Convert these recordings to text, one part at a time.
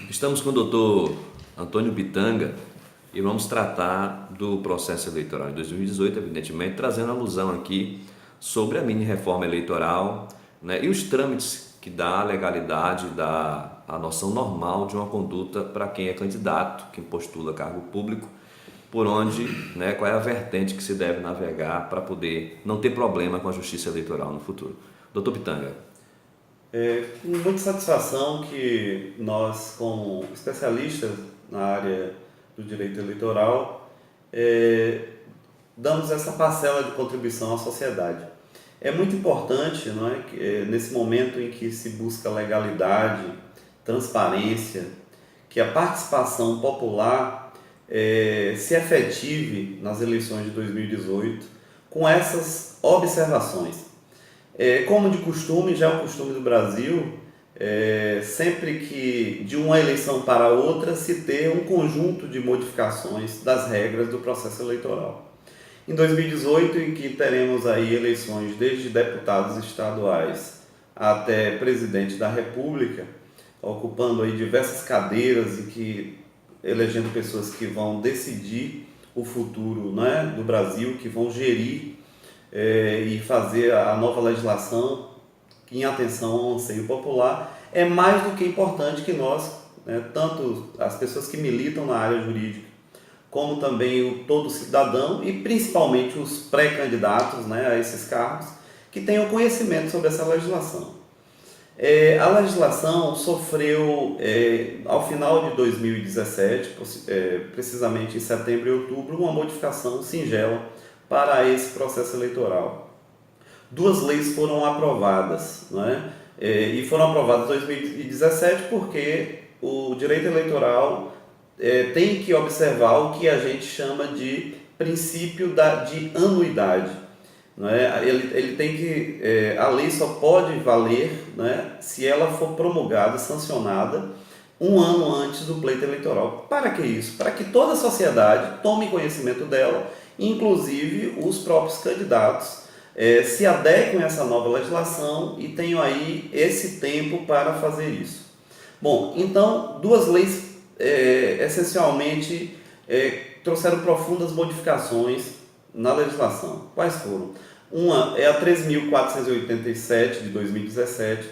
Estamos com o doutor Antônio Pitanga e vamos tratar do processo eleitoral de 2018, evidentemente, trazendo alusão aqui sobre a mini-reforma eleitoral, né, e os trâmites que dá a legalidade, dá a noção normal de uma conduta para quem é candidato, quem postula cargo público, por onde, né, qual é a vertente que se deve navegar para poder não ter problema com a justiça eleitoral no futuro. Doutor Pitanga. Com muita satisfação que nós, como especialistas na área do direito eleitoral, damos essa parcela de contribuição à sociedade. É muito importante, não é, que, nesse momento em que se busca legalidade, transparência, que a participação popular se efetive nas eleições de 2018 com essas observações. Como de costume, já é o costume do Brasil, sempre que de uma eleição para outra se ter um conjunto de modificações das regras do processo eleitoral. Em 2018, em que teremos aí eleições desde deputados estaduais até presidente da República, ocupando aí diversas cadeiras e que elegendo pessoas que vão decidir o futuro, né, do Brasil, que vão gerir e fazer a nova legislação em atenção ao anseio popular, é mais do que importante que nós, né, tanto as pessoas que militam na área jurídica, como também todo cidadão e principalmente os pré-candidatos, né, a esses cargos, que tenham conhecimento sobre essa legislação. A legislação sofreu, ao final de 2017, precisamente em setembro e outubro, uma modificação singela para esse processo eleitoral. Duas leis foram aprovadas, né? E foram aprovadas em 2017 porque o direito eleitoral tem que observar o que a gente chama de princípio de anuidade. Não é? Ele tem que, a lei só pode valer, né, se ela for promulgada, sancionada, um ano antes do pleito eleitoral. Para que isso? Para que toda a sociedade tome conhecimento dela, inclusive os próprios candidatos, se adequem a essa nova legislação e tenham aí esse tempo para fazer isso. Bom, então, duas leis essencialmente trouxeram profundas modificações na legislação. Quais foram? Uma é a 3.487 de 2017,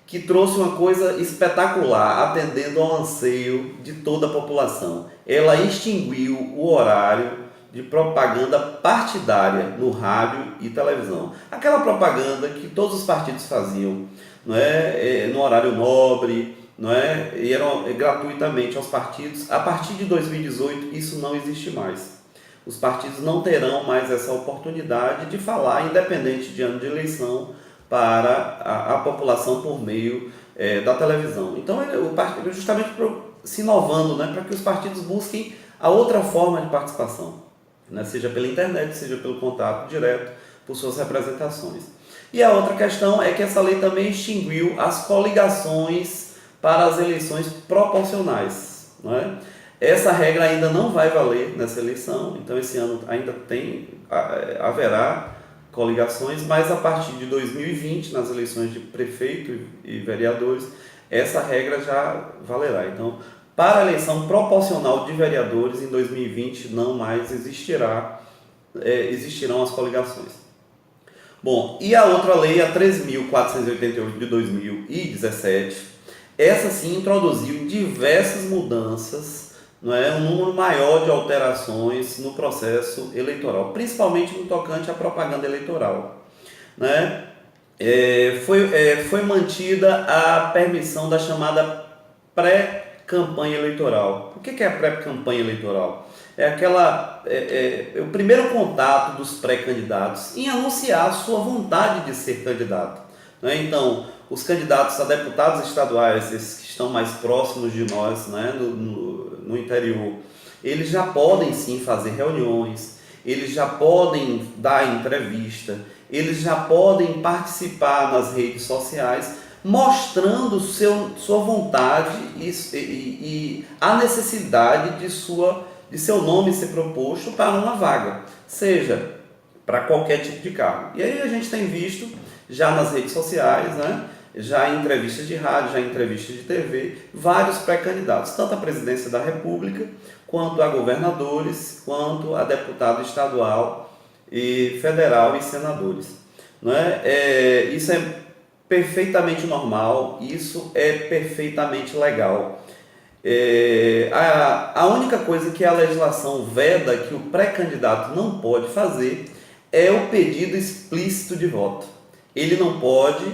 que trouxe uma coisa espetacular, atendendo ao anseio de toda a população. Ela extinguiu o horário de propaganda partidária no rádio e televisão. Aquela propaganda que todos os partidos faziam, não é, no horário nobre, não é, e era gratuitamente aos partidos. A partir de 2018 isso não existe mais. Os partidos não terão mais essa oportunidade de falar, independente de ano de eleição, para a população por meio da televisão. Então, o partido justamente se inovando, né, para que os partidos busquem a outra forma de participação, né, seja pela internet, seja pelo contato direto, por suas representações. E a outra questão é que essa lei também extinguiu as coligações para as eleições proporcionais, não é? Essa regra ainda não vai valer nessa eleição, então esse ano ainda haverá coligações, mas a partir de 2020, nas eleições de prefeito e vereadores, essa regra já valerá. Então, para a eleição proporcional de vereadores, em 2020 não mais existirão as coligações. Bom, e a outra lei, a 3.488 de 2017, essa sim introduziu diversas mudanças, não é, um número maior de alterações no processo eleitoral, principalmente no tocante à propaganda eleitoral, né? Foi mantida a permissão da chamada pré-campanha eleitoral. O que é a pré-campanha eleitoral? É o primeiro contato dos pré-candidatos em anunciar a sua vontade de ser candidato, né? Então, os candidatos a deputados estaduais, esses que estão mais próximos de nós, né, no interior, eles já podem sim fazer reuniões, eles já podem dar entrevista, eles já podem participar nas redes sociais, mostrando sua vontade e a necessidade de seu nome ser proposto para uma vaga, seja para qualquer tipo de cargo. E aí a gente tem visto já nas redes sociais, né, já em entrevistas de rádio, já em entrevistas de TV, vários pré-candidatos, tanto à presidência da República, quanto a governadores, quanto a deputado estadual e federal e senadores. Não é? Isso é perfeitamente normal, isso é perfeitamente legal. A única coisa que a legislação veda, que o pré-candidato não pode fazer, é o pedido explícito de voto. Ele não pode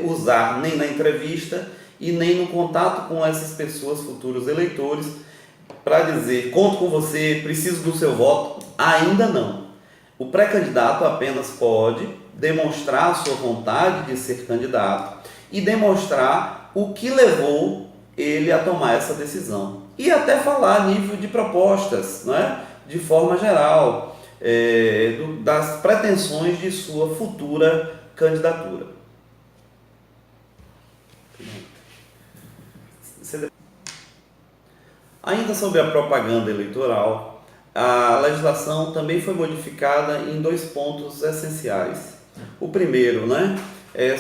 usar nem na entrevista e nem no contato com essas pessoas, futuros eleitores, para dizer, conto com você, preciso do seu voto. Ainda não. O pré-candidato apenas pode demonstrar a sua vontade de ser candidato e demonstrar o que levou ele a tomar essa decisão. E até falar a nível de propostas, né? De forma geral, das pretensões de sua futura candidatura. Ainda sobre a propaganda eleitoral, a legislação também foi modificada em 2 pontos essenciais. O primeiro,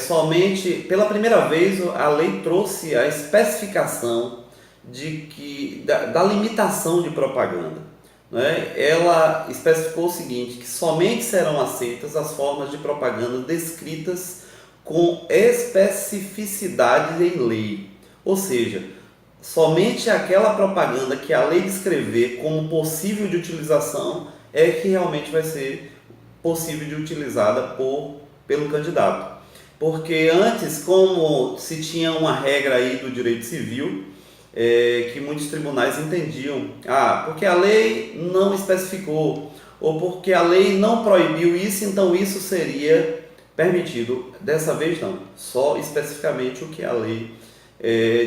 somente pela primeira vez a lei trouxe a especificação da limitação de propaganda. Ela especificou o seguinte, que somente serão aceitas as formas de propaganda descritas com especificidade em lei, ou seja, somente aquela propaganda que a lei descrever como possível de utilização é que realmente vai ser possível de utilizada pelo candidato. Porque antes, como se tinha uma regra aí do direito civil, que muitos tribunais entendiam, porque a lei não especificou, ou porque a lei não proibiu isso, então isso seria permitido. Dessa vez não, só especificamente o que a lei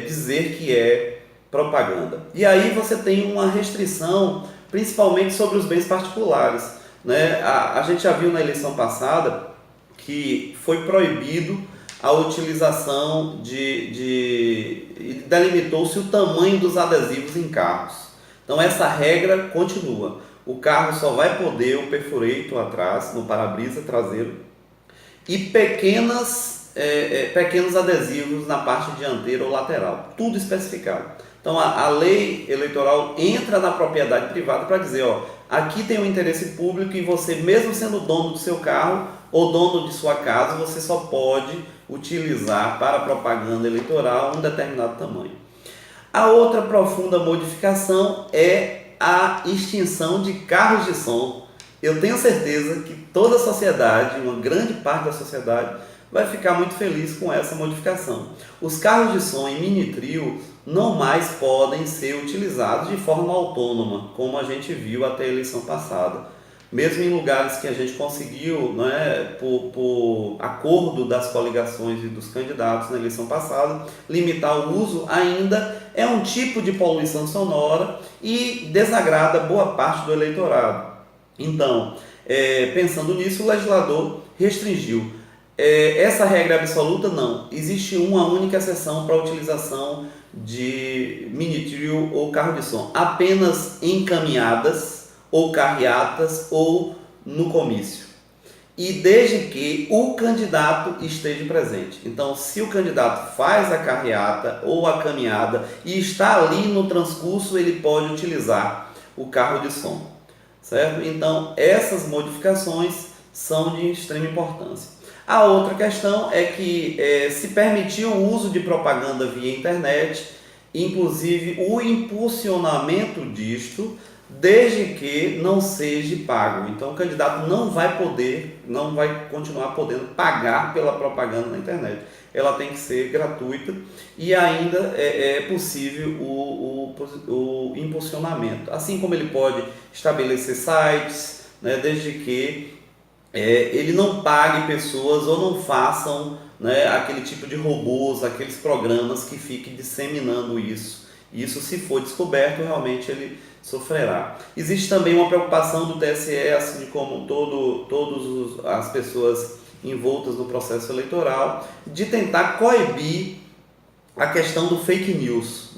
dizer que é propaganda. E aí você tem uma restrição, principalmente sobre os bens particulares. A gente já viu na eleição passada que foi proibido a utilização delimitou-se o tamanho dos adesivos em carros. Então essa regra continua. O carro só vai poder o perfureito atrás, no para-brisa traseiro, e pequenos adesivos na parte dianteira ou lateral. Tudo especificado. Então a lei eleitoral entra na propriedade privada para dizer, aqui tem um interesse público e você, mesmo sendo dono do seu carro ou dono de sua casa, você só pode utilizar para propaganda eleitoral um determinado tamanho. A outra profunda modificação é a extinção de carros de som. Eu tenho certeza que toda a sociedade, uma grande parte da sociedade, vai ficar muito feliz com essa modificação. Os carros de som em mini trio não mais podem ser utilizados de forma autônoma, como a gente viu até a eleição passada. Mesmo em lugares que a gente conseguiu, por acordo das coligações e dos candidatos na eleição passada, limitar o uso, ainda é um tipo de poluição sonora e desagrada boa parte do eleitorado. Então, pensando nisso, o legislador restringiu. Essa regra absoluta não. Existe uma única exceção para a utilização de mini trio ou carro de som. Apenas em caminhadas ou carreatas ou no comício. E desde que o candidato esteja presente. Então, se o candidato faz a carreata ou a caminhada e está ali no transcurso, ele pode utilizar o carro de som. Certo? Então, essas modificações são de extrema importância. A outra questão é que se permitiu o uso de propaganda via internet, inclusive o impulsionamento disto, desde que não seja pago. Então o candidato não vai continuar podendo pagar pela propaganda na internet. Ela tem que ser gratuita e ainda é possível o impulsionamento. Assim como ele pode estabelecer sites, desde que ele não pague pessoas ou não façam aquele tipo de robôs, aqueles programas que fiquem disseminando isso. Isso, se for descoberto, realmente ele sofrerá. Existe também uma preocupação do TSE, assim como todas as pessoas envoltas no processo eleitoral, de tentar coibir a questão do fake news,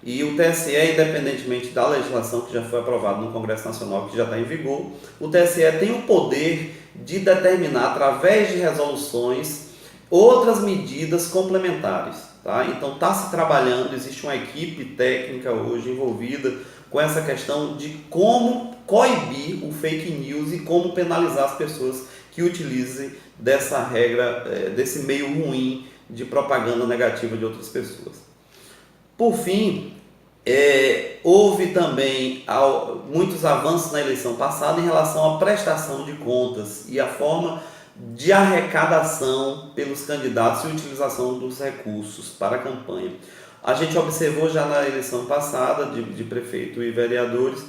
E o TSE, independentemente da legislação que já foi aprovada no Congresso Nacional, que já está em vigor, o TSE tem o poder de determinar, através de resoluções, outras medidas complementares. Tá? Então está se trabalhando, existe uma equipe técnica hoje envolvida com essa questão de como coibir o fake news e como penalizar as pessoas que utilizem dessa regra, desse meio ruim de propaganda negativa de outras pessoas. Por fim, houve também muitos avanços na eleição passada em relação à prestação de contas e a forma de arrecadação pelos candidatos e utilização dos recursos para a campanha. A gente observou já na eleição passada de prefeito e vereadores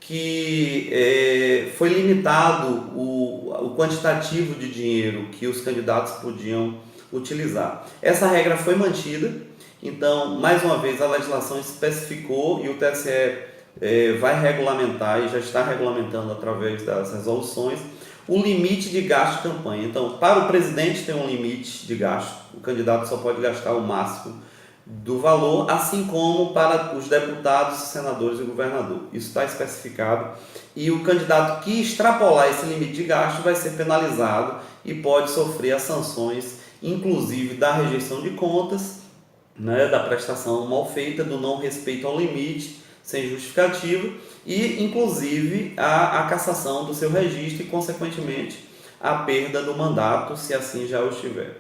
que foi limitado o quantitativo de dinheiro que os candidatos podiam utilizar. Essa regra foi mantida, então, mais uma vez, a legislação especificou e o TSE vai regulamentar e já está regulamentando através das resoluções o limite de gasto de campanha. Então, para o presidente tem um limite de gasto, o candidato só pode gastar o máximo do valor, assim como para os deputados, senadores e governador. Isso está especificado e o candidato que extrapolar esse limite de gasto vai ser penalizado e pode sofrer as sanções, inclusive da rejeição de contas, da prestação mal feita, do não respeito ao limite, sem justificativa, e inclusive a cassação do seu registro e, consequentemente, a perda do mandato, se assim já o estiver.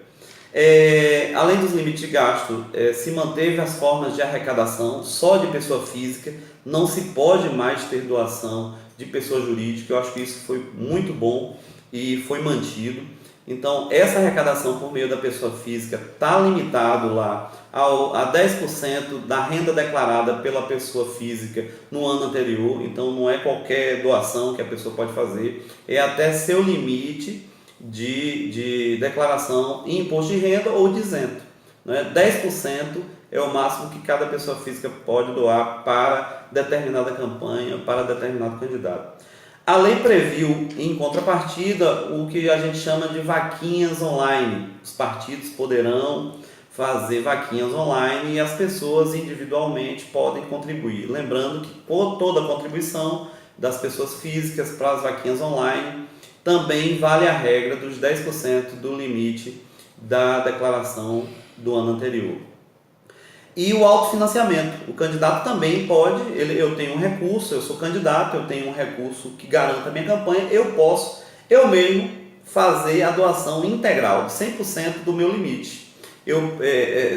Além dos limites de gasto, se manteve as formas de arrecadação só de pessoa física, não se pode mais ter doação de pessoa jurídica. Eu acho que isso foi muito bom e foi mantido. Então, essa arrecadação por meio da pessoa física está limitado lá a 10% da renda declarada pela pessoa física no ano anterior. Então, não é qualquer doação que a pessoa pode fazer, é até seu limite de declaração em imposto de renda ou de isento. 10% é o máximo que cada pessoa física pode doar para determinada campanha, para determinado candidato. A lei previu, em contrapartida, o que a gente chama de vaquinhas online. Os partidos poderão fazer vaquinhas online e as pessoas individualmente podem contribuir. Lembrando que por toda a contribuição das pessoas físicas para as vaquinhas online também vale a regra dos 10% do limite da declaração do ano anterior. E o autofinanciamento. O candidato também pode, eu tenho um recurso, eu sou candidato, eu tenho um recurso que garanta a minha campanha, eu posso, eu mesmo, fazer a doação integral, de 100% do meu limite. Eu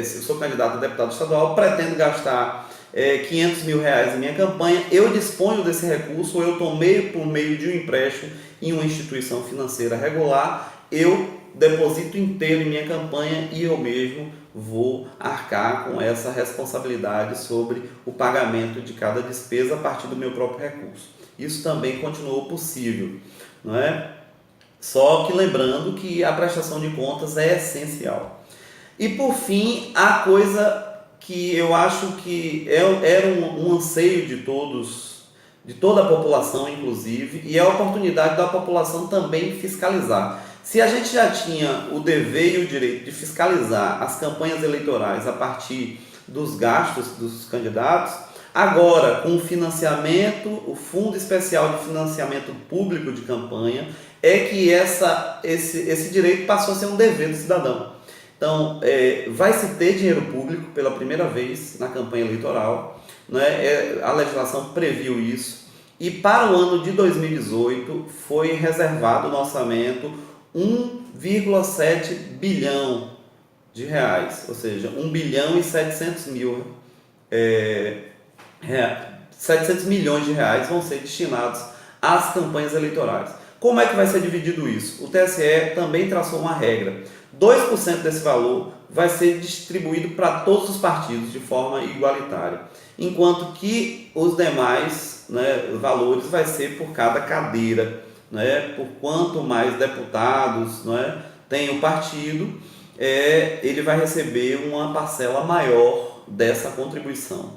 sou candidato a deputado estadual, pretendo gastar R$500 mil em minha campanha, eu disponho desse recurso, eu tomei por meio de um empréstimo em uma instituição financeira regular, eu deposito inteiro em minha campanha e eu mesmo vou arcar com essa responsabilidade sobre o pagamento de cada despesa a partir do meu próprio recurso. Isso também continuou possível, não é? Só que lembrando que a prestação de contas é essencial. E por fim, a coisa que eu acho que era um anseio de todos, de toda a população inclusive, e é a oportunidade da população também fiscalizar. Se a gente já tinha o dever e o direito de fiscalizar as campanhas eleitorais a partir dos gastos dos candidatos, agora com o financiamento, o Fundo Especial de Financiamento Público de Campanha, é que esse direito passou a ser um dever do cidadão. Então, vai se ter dinheiro público pela primeira vez na campanha eleitoral, né? A legislação previu isso, e para o ano de 2018 foi reservado no orçamento 1,7 bilhão de reais, ou seja, 1 bilhão e 700 milhões de reais vão ser destinados às campanhas eleitorais. Como é que vai ser dividido isso? O TSE também traçou uma regra. 2% desse valor vai ser distribuído para todos os partidos de forma igualitária, enquanto que os demais valores vai ser por cada cadeira. Por quanto mais deputados tem o partido, ele vai receber uma parcela maior dessa contribuição.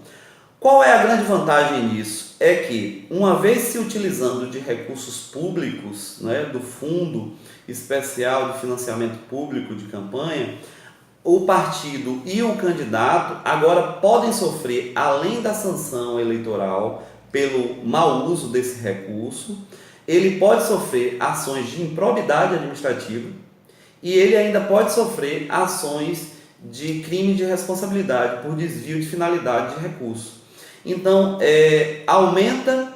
Qual é a grande vantagem nisso? É que, uma vez se utilizando de recursos públicos, do Fundo Especial de Financiamento Público de Campanha, o partido e o candidato agora podem sofrer, além da sanção eleitoral pelo mau uso desse recurso, ele pode sofrer ações de improbidade administrativa e ele ainda pode sofrer ações de crime de responsabilidade por desvio de finalidade de recurso. Então, aumenta,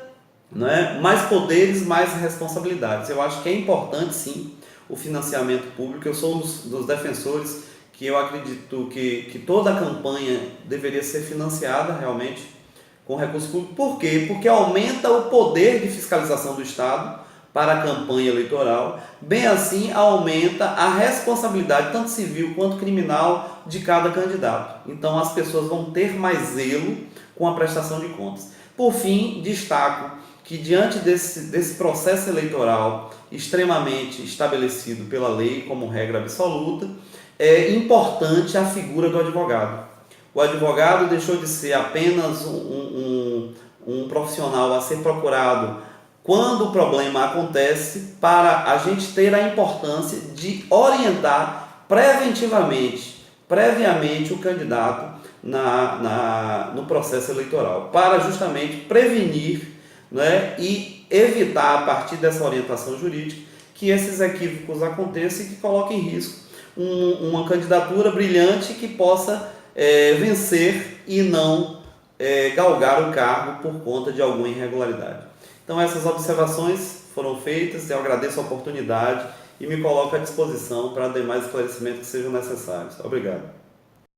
mais poderes, mais responsabilidades. Eu acho que é importante, sim, o financiamento público. Eu sou um dos defensores que eu acredito que toda a campanha deveria ser financiada realmente com recurso público. Por quê? Porque aumenta o poder de fiscalização do Estado para a campanha eleitoral, bem assim aumenta a responsabilidade, tanto civil quanto criminal, de cada candidato. Então as pessoas vão ter mais zelo com a prestação de contas. Por fim, destaco que diante desse processo eleitoral extremamente estabelecido pela lei como regra absoluta, é importante a figura do advogado. O advogado deixou de ser apenas um profissional a ser procurado quando o problema acontece, para a gente ter a importância de orientar previamente o candidato no processo eleitoral, para justamente prevenir, e evitar, a partir dessa orientação jurídica, que esses equívocos aconteçam e que coloquem em risco uma candidatura brilhante que possa vencer e não galgar o cargo por conta de alguma irregularidade. Então essas observações foram feitas, eu agradeço a oportunidade e me coloco à disposição para demais esclarecimentos que sejam necessários. Obrigado.